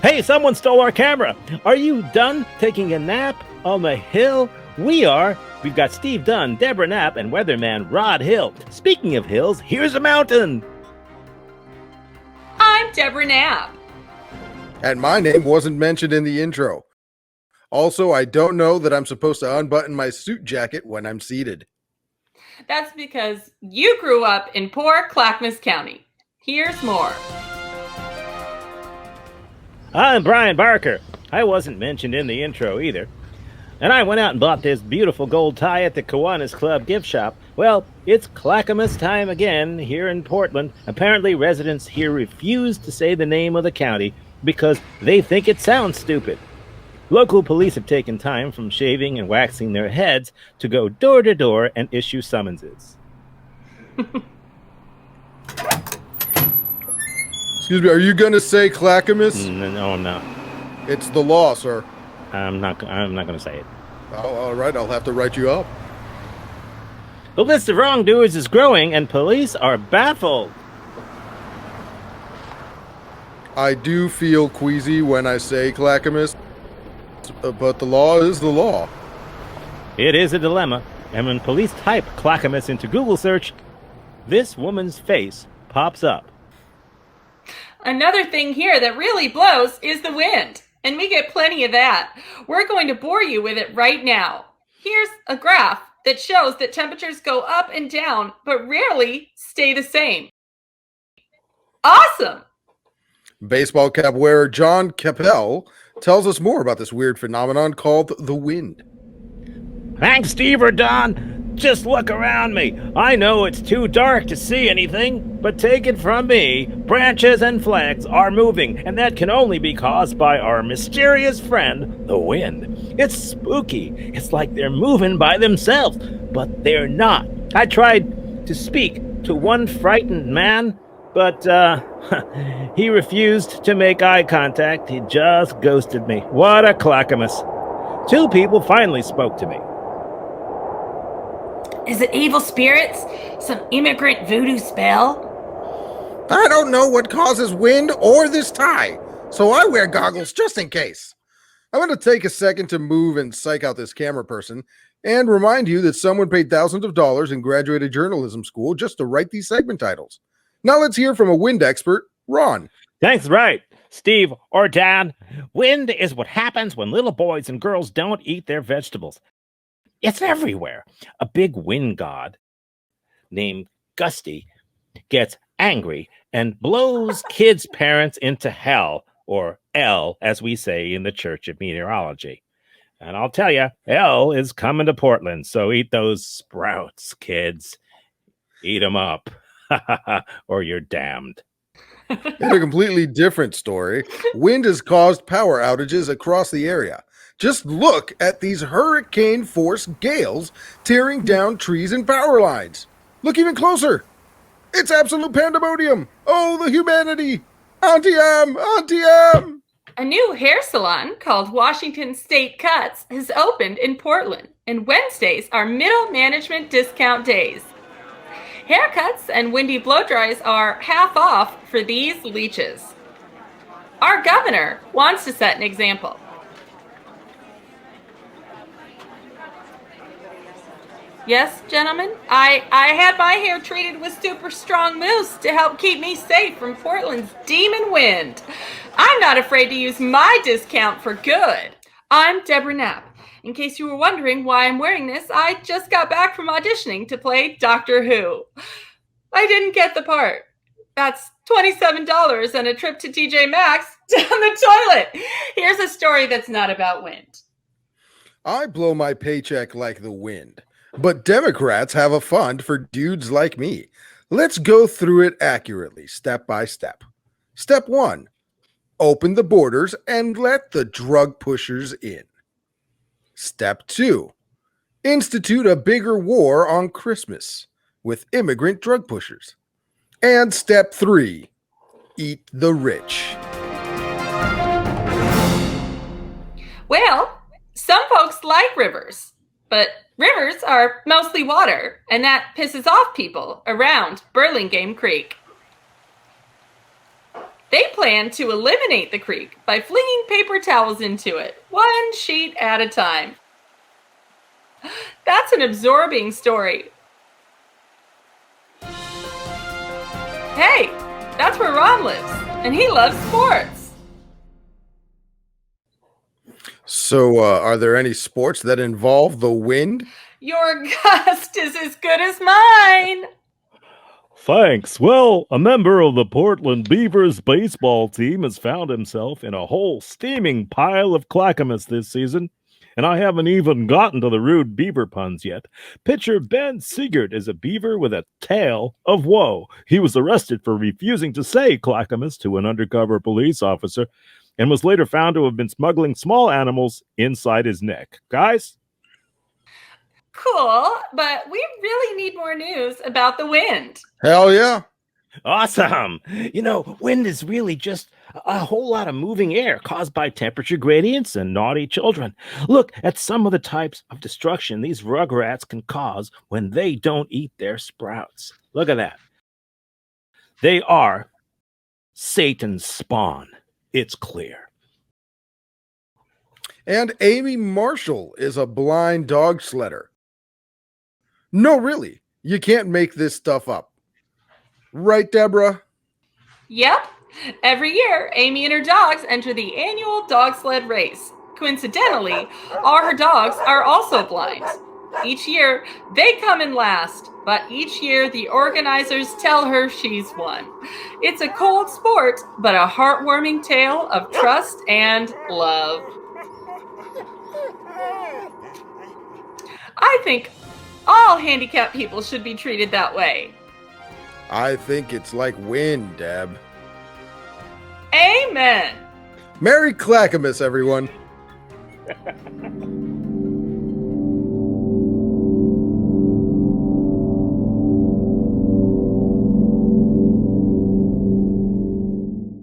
Hey, someone stole our camera. Are you done taking a nap on the hill? We are. We've got Steve Dunn, Deborah Knapp, and weatherman Rod Hill. Speaking of hills, here's a mountain. I'm Deborah Knapp. And my name wasn't mentioned in the intro. Also, I don't know that I'm supposed to unbutton my suit jacket when I'm seated. That's because you grew up in poor Clackamas County. Here's more. I'm Brian Barker. I wasn't mentioned in the intro either. And I went out and bought this beautiful gold tie at the Kiwanis Club gift shop. Well, it's Clackamas time again here in Portland. Apparently, residents here refuse to say the name of the county because they think it sounds stupid. Local police have taken time from shaving and waxing their heads to go door to door and issue summonses. Excuse me, are you going to say Clackamas? No, I'm not. It's the law, sir. I'm not going to say it. Oh, all right, I'll have to write you up. The list of wrongdoers is growing, and police are baffled. I do feel queasy when I say Clackamas, but the law is the law. It is a dilemma, and when police type Clackamas into Google search, this woman's face pops up. Another thing here that really blows is the wind, and we get plenty of that. We're going to bore you with it right now. Here's a graph that shows that temperatures go up and down, but rarely stay the same. Awesome! Baseball cap wearer John Capel tells us more about this weird phenomenon called the wind. Thanks, Steve or Don. Just look around me. I know it's too dark to see anything, but take it from me, branches and flags are moving, and that can only be caused by our mysterious friend, the wind. It's spooky. It's like they're moving by themselves, but they're not. I tried to speak to one frightened man, but he refused to make eye contact. He just ghosted me. What a Clackamas. 2 people finally spoke to me. Is it evil spirits? Some immigrant voodoo spell? I don't know what causes wind or this tie, so I wear goggles just in case. I'm going to take a second to move and psych out this camera person and remind you that someone paid thousands of dollars in graduated journalism school just to write these segment titles. Now let's hear from a wind expert, Ron. Thanks, right, Steve or Dan. Wind is what happens when little boys and girls don't eat their vegetables. It's everywhere. A big wind god named Gusty gets angry and blows kids' parents into hell, or L, as we say in the Church of Meteorology. And I'll tell you, L is coming to Portland, so eat those sprouts, kids. Eat them up, or you're damned. In a completely different story, wind has caused power outages across the area. Just look at these hurricane-force gales tearing down trees and power lines. Look even closer. It's absolute pandemonium. Oh, the humanity. Auntie Am, Auntie Am. A new hair salon called Washington State Cuts has opened in Portland, and Wednesdays are middle management discount days. Haircuts and windy blow-dries are half off for these leeches. Our governor wants to set an example. Yes, gentlemen, I had my hair treated with super strong mousse to help keep me safe from Portland's demon wind. I'm not afraid to use my discount for good. I'm Deborah Knapp. In case you were wondering why I'm wearing this, I just got back from auditioning to play Doctor Who. I didn't get the part. That's $27 and a trip to TJ Maxx down the toilet. Here's a story that's not about wind. I blow my paycheck like the wind. But Democrats have a fund for dudes like me. Let's go through it accurately, step by step. Step 1, open the borders and let the drug pushers in. Step 2, institute a bigger war on Christmas with immigrant drug pushers. And step 3, eat the rich. Well, some folks like rivers. But rivers are mostly water, and that pisses off people around Burlingame Creek. They plan to eliminate the creek by flinging paper towels into it, one sheet at a time. That's an absorbing story. Hey, that's where Ron lives, and he loves sports. So, are there any sports that involve the wind? Your gust is as good as mine. Thanks. Well, a member of the Portland Beavers baseball team has found himself in a whole steaming pile of Clackamas this season. And I haven't even gotten to the rude beaver puns yet. Pitcher Ben Siegert is a beaver with a tale of woe. He was arrested for refusing to say Clackamas to an undercover police officer and was later found to have been smuggling small animals inside his neck. Guys? Cool, but we really need more news about the wind. Hell yeah. Awesome. Wind is really just a whole lot of moving air caused by temperature gradients and naughty children. Look at some of the types of destruction these rugrats can cause when they don't eat their sprouts. Look at that. They are Satan's spawn. It's clear. And Amy Marshall is a blind dog sledder. No, really. You can't make this stuff up. Right, Deborah? Yep. Every year, Amy and her dogs enter the annual dog sled race. Coincidentally, all her dogs are also blind. Each year, they come in last, but each year the organizers tell her she's won. It's a cold sport, but a heartwarming tale of trust and love. I think all handicapped people should be treated that way. I think it's like wind, Deb. Amen. Merry Clackamas, everyone.